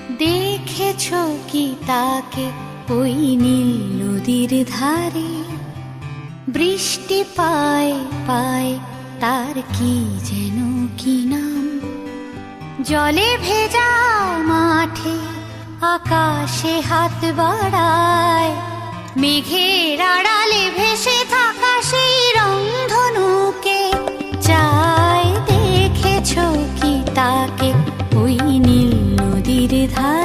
দেখেছ কি তাকে ওই নীল নদীর ধারে? বৃষ্টি পায় পায় তার কি যেন কি নাম। জলে ভেজা মাঠে আকাশে হাত বাড়ায়, মেঘের আড়ালে ভেসে থাকা সেই রংধনুকে চায়। দেখেছ কি তাকে ওই নীল নদীর ধারে?